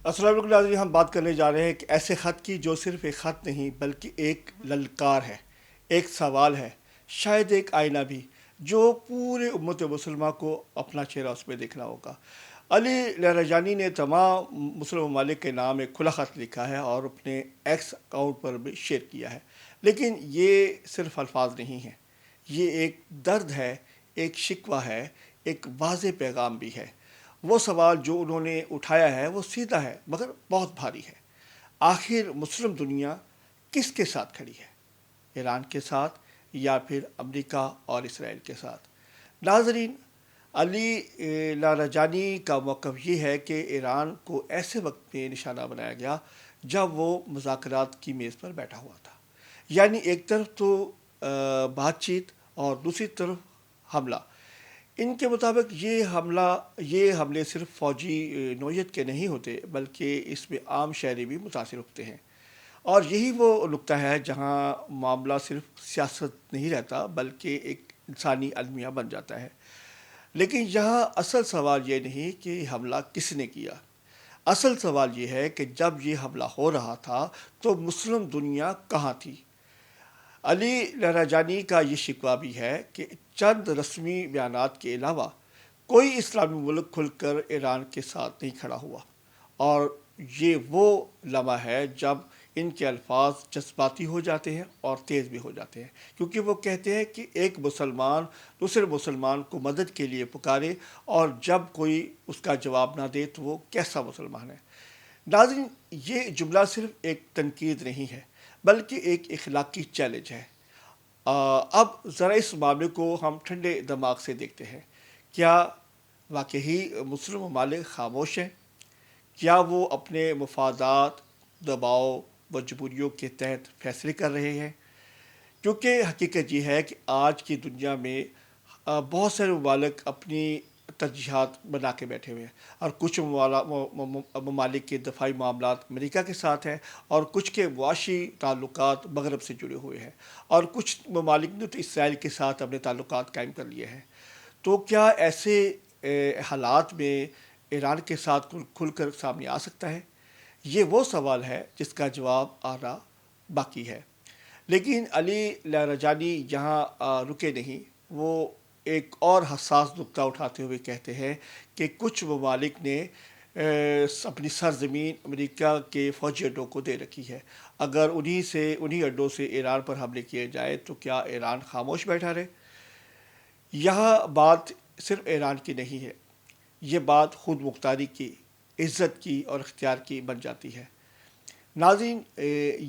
السلام علیکم ناظرین، ہم بات کرنے جا رہے ہیں ایک ایسے خط کی جو صرف ایک خط نہیں بلکہ ایک للکار ہے، ایک سوال ہے، شاید ایک آئینہ بھی، جو پورے امت مسلمہ کو اپنا چہرہ اس میں دیکھنا ہوگا۔ علی لہرجانی نے تمام مسلم ممالک کے نام ایک کھلا خط لکھا ہے اور اپنے ایکس اکاؤنٹ پر بھی شیئر کیا ہے، لیکن یہ صرف الفاظ نہیں ہیں، یہ ایک درد ہے، ایک شکوہ ہے، ایک واضح پیغام بھی ہے۔ وہ سوال جو انہوں نے اٹھایا ہے وہ سیدھا ہے مگر بہت بھاری ہے۔ آخر مسلم دنیا کس کے ساتھ کھڑی ہے؟ ایران کے ساتھ یا پھر امریکہ اور اسرائیل کے ساتھ؟ ناظرین، علی لاریجانی کا موقف یہ ہے کہ ایران کو ایسے وقت میں نشانہ بنایا گیا جب وہ مذاکرات کی میز پر بیٹھا ہوا تھا، یعنی ایک طرف تو بات چیت اور دوسری طرف حملہ۔ ان کے مطابق یہ حملے صرف فوجی نوعیت کے نہیں ہوتے بلکہ اس میں عام شہری بھی متاثر ہوتے ہیں، اور یہی وہ نقطہ ہے جہاں معاملہ صرف سیاست نہیں رہتا بلکہ ایک انسانی المیہ بن جاتا ہے۔ لیکن یہاں اصل سوال یہ نہیں کہ حملہ کس نے کیا، اصل سوال یہ ہے کہ جب یہ حملہ ہو رہا تھا تو مسلم دنیا کہاں تھی؟ علی لہرجانی کا یہ شکوہ بھی ہے کہ چند رسمی بیانات کے علاوہ کوئی اسلامی ملک کھل کر ایران کے ساتھ نہیں کھڑا ہوا، اور یہ وہ لمحہ ہے جب ان کے الفاظ جذباتی ہو جاتے ہیں اور تیز بھی ہو جاتے ہیں، کیونکہ وہ کہتے ہیں کہ ایک مسلمان دوسرے مسلمان کو مدد کے لیے پکارے اور جب کوئی اس کا جواب نہ دے تو وہ کیسا مسلمان ہے۔ ناظرین، یہ جملہ صرف ایک تنقید نہیں ہے بلکہ ایک اخلاقی چیلنج ہے۔ اب ذرا اس معاملے کو ہم ٹھنڈے دماغ سے دیکھتے ہیں۔ کیا واقعی مسلم ممالک خاموش ہیں؟ کیا وہ اپنے مفادات، دباؤ، مجبوریوں کے تحت فیصلے کر رہے ہیں؟ کیونکہ حقیقت یہ ہے کہ آج کی دنیا میں بہت سارے ممالک اپنی ترجیحات بنا کے بیٹھے ہوئے ہیں، اور کچھ ممالک کے دفاعی معاملات امریکہ کے ساتھ ہیں، اور کچھ کے معاشی تعلقات مغرب سے جڑے ہوئے ہیں، اور کچھ ممالک نے تو اسرائیل کے ساتھ اپنے تعلقات قائم کر لیے ہیں۔ تو کیا ایسے حالات میں ایران کے ساتھ کھل کر سامنے آ سکتا ہے؟ یہ وہ سوال ہے جس کا جواب آنا باقی ہے۔ لیکن علی لاریجانی یہاں رکے نہیں، وہ ایک اور حساس نقطہ اٹھاتے ہوئے کہتے ہیں کہ کچھ ممالک نے اپنی سرزمین امریکہ کے فوجی اڈوں کو دے رکھی ہے۔ اگر انہی اڈوں سے ایران پر حملے کیے جائے تو کیا ایران خاموش بیٹھا رہے؟ یہاں بات صرف ایران کی نہیں ہے، یہ بات خود مختاری کی، عزت کی اور اختیار کی بن جاتی ہے۔ ناظرین،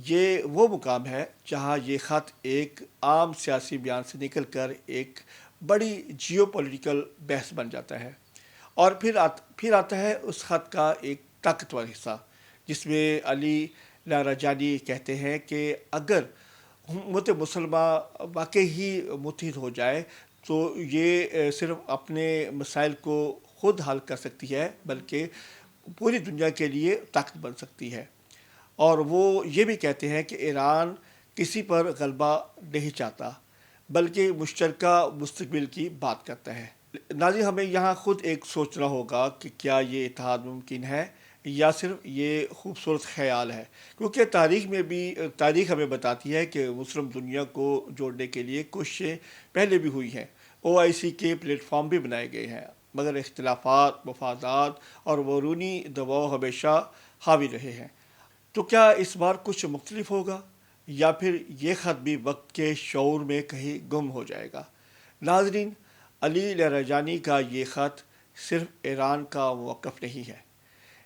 یہ وہ مقام ہے جہاں یہ خط ایک عام سیاسی بیان سے نکل کر ایک بڑی جیو پولیٹیکل بحث بن جاتا ہے، اور پھر آتا ہے اس خط کا ایک طاقتور حصہ جس میں علی لاریجانی کہتے ہیں کہ اگر امت مسلمہ واقعی ہی متحد ہو جائے تو یہ صرف اپنے مسائل کو خود حل کر سکتی ہے بلکہ پوری دنیا کے لیے طاقت بن سکتی ہے۔ اور وہ یہ بھی کہتے ہیں کہ ایران کسی پر غلبہ نہیں چاہتا بلکہ مشترکہ مستقبل کی بات کرتا ہے۔ ناظرین، ہمیں یہاں خود ایک سوچنا ہوگا کہ کیا یہ اتحاد ممکن ہے یا صرف یہ خوبصورت خیال ہے، کیونکہ تاریخ ہمیں بتاتی ہے کہ مسلم دنیا کو جوڑنے کے لیے کوششیں پہلے بھی ہوئی ہیں، OIC کے پلیٹ فارم بھی بنائے گئے ہیں، مگر اختلافات، مفادات اور بیرونی دباؤ ہمیشہ حاوی رہے ہیں۔ تو کیا اس بار کچھ مختلف ہوگا یا پھر یہ خط بھی وقت کے شعور میں کہیں گم ہو جائے گا؟ ناظرین، علی لاریجانی کا یہ خط صرف ایران کا موقف نہیں ہے،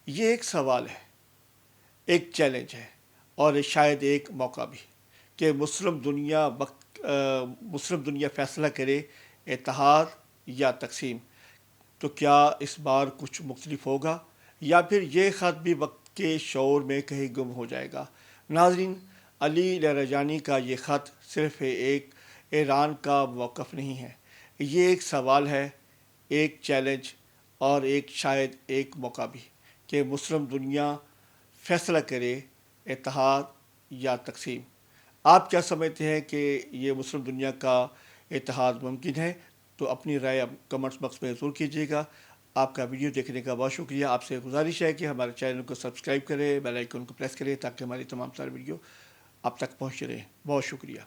یہ ایک سوال ہے، ایک چیلنج ہے، اور شاید ایک موقع بھی کہ مسلم دنیا فیصلہ کرے، اتحاد یا تقسیم۔ تو کیا اس بار کچھ مختلف ہوگا یا پھر یہ خط بھی وقت کے شعور میں کہیں گم ہو جائے گا؟ ناظرین، علی لاریجانی کا یہ خط صرف ایک ایران کا موقف نہیں ہے، یہ ایک سوال ہے، ایک چیلنج، اور شاید ایک موقع بھی کہ مسلم دنیا فیصلہ کرے، اتحاد یا تقسیم۔ آپ کیا سمجھتے ہیں کہ یہ مسلم دنیا کا اتحاد ممکن ہے؟ تو اپنی رائے کمنٹس باکس میں ضرور کیجیے گا۔ آپ کا ویڈیو دیکھنے کا بہت شکریہ. آپ سے گزارش ہے کہ ہمارے چینل کو سبسکرائب کریں, بیل آئیکن کو پریس کریں تاکہ ہماری تمام ساری ویڈیو آپ تک پہنچ رہے. بہت شکریہ.